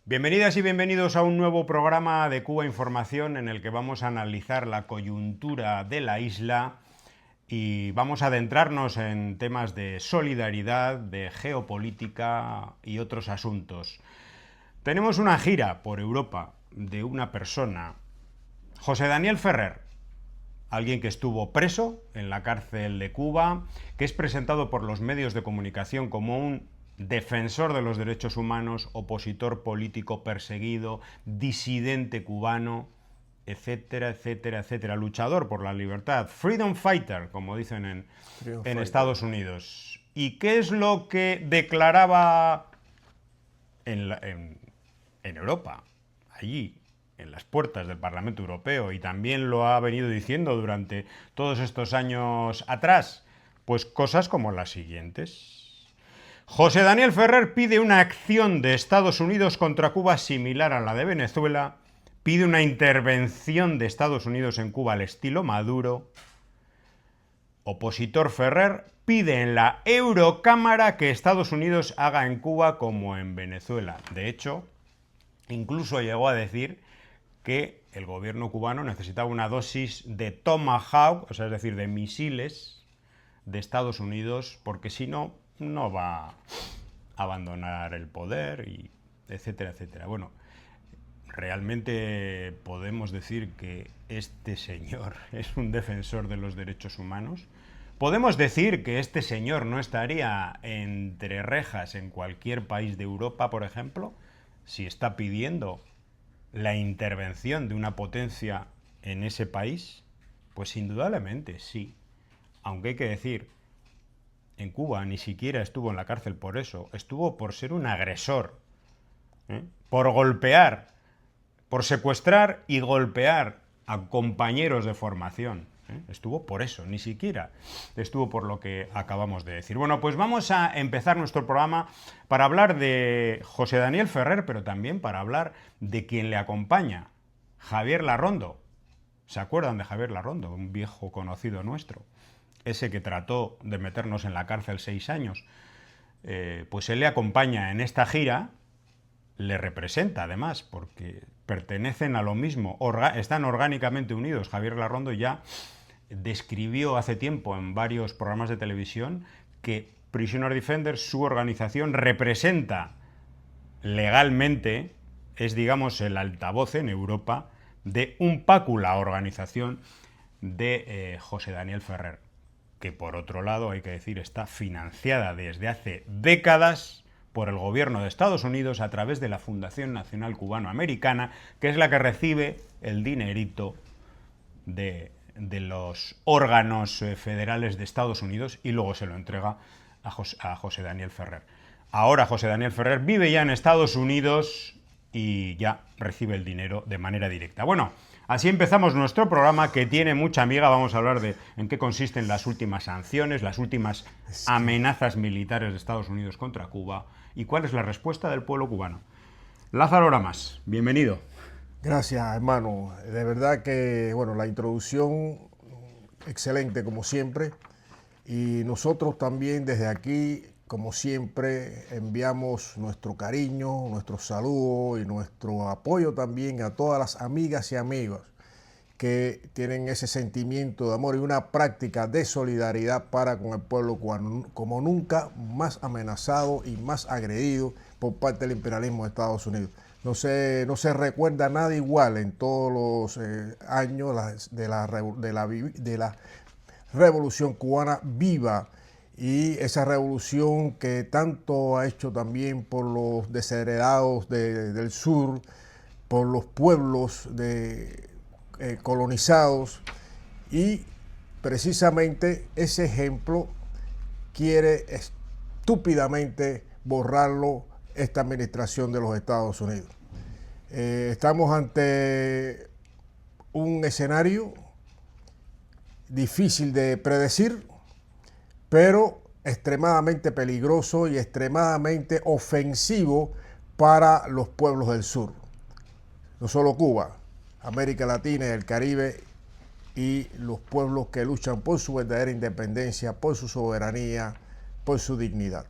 Bienvenidas y bienvenidos a un nuevo programa de Cuba Información en el que vamos a analizar la coyuntura de la isla y vamos a adentrarnos en temas de solidaridad, de geopolítica y otros asuntos. Tenemos una gira por Europa de una persona, José Daniel Ferrer, alguien que estuvo preso en la cárcel de Cuba, que es presentado por los medios de comunicación como un defensor de los derechos humanos, opositor político perseguido, disidente cubano, etcétera, etcétera, etcétera, luchador por la libertad, freedom fighter, como dicen en Estados Unidos. ¿Y qué es lo que declaraba en Europa, allí, en las puertas del Parlamento Europeo, y también lo ha venido diciendo durante todos estos años atrás? Pues cosas como las siguientes. José Daniel Ferrer pide una acción de Estados Unidos contra Cuba similar a la de Venezuela, pide una intervención de Estados Unidos en Cuba al estilo Maduro. Opositor Ferrer pide en la Eurocámara que Estados Unidos haga en Cuba como en Venezuela. De hecho, incluso llegó a decir que el gobierno cubano necesitaba una dosis de Tomahawk, o sea, es decir, de misiles de Estados Unidos, porque si no, no va a abandonar el poder, y etcétera, etcétera. Bueno, realmente podemos decir que este señor es un defensor de los derechos humanos. Podemos decir que este señor no estaría entre rejas en cualquier país de Europa, por ejemplo, si está pidiendo la intervención de una potencia en ese país. Pues indudablemente sí. Aunque hay que decir, en Cuba ni siquiera estuvo en la cárcel por eso, estuvo por ser un agresor, por golpear, por secuestrar y golpear a compañeros de formación. Estuvo por eso, ni siquiera estuvo por lo que acabamos de decir. Bueno, pues vamos a empezar nuestro programa para hablar de José Daniel Ferrer, pero también para hablar de quien le acompaña, Javier Larrondo. ¿Se acuerdan de Javier Larrondo? Un viejo conocido nuestro, ese que trató de meternos en la cárcel 6 años. Pues él le acompaña en esta gira, le representa además, porque pertenecen a lo mismo, están orgánicamente unidos. Javier Larrondo ya describió hace tiempo en varios programas de televisión que Prisoner Defenders, su organización, representa legalmente, es digamos el altavoz en Europa de UNPACU, la organización de José Daniel Ferrer, que por otro lado, hay que decir, está financiada desde hace décadas por el gobierno de Estados Unidos a través de la Fundación Nacional Cubano-Americana, que es la que recibe el dinerito de los órganos federales de Estados Unidos y luego se lo entrega a José Daniel Ferrer. Ahora José Daniel Ferrer vive ya en Estados Unidos y ya recibe el dinero de manera directa. Bueno, así empezamos nuestro programa, que tiene mucha amiga. Vamos a hablar de en qué consisten las últimas sanciones, las últimas amenazas militares de Estados Unidos contra Cuba y cuál es la respuesta del pueblo cubano. Lázaro Lamas, bienvenido. Gracias, hermano. De verdad que, bueno, la introducción excelente como siempre. Y nosotros también desde aquí, como siempre, enviamos nuestro cariño, nuestro saludo y nuestro apoyo también a todas las amigas y amigos que tienen ese sentimiento de amor y una práctica de solidaridad para con el pueblo cubano, como nunca más amenazado y más agredido por parte del imperialismo de Estados Unidos. No se recuerda nada igual en todos los años de la revolución cubana viva, y esa revolución que tanto ha hecho también por los desheredados del sur, por los pueblos colonizados, y precisamente ese ejemplo quiere estúpidamente borrarlo esta administración de los Estados Unidos. Estamos ante un escenario difícil de predecir, pero extremadamente peligroso y extremadamente ofensivo para los pueblos del sur. No solo Cuba, América Latina y el Caribe, y los pueblos que luchan por su verdadera independencia, por su soberanía, por su dignidad.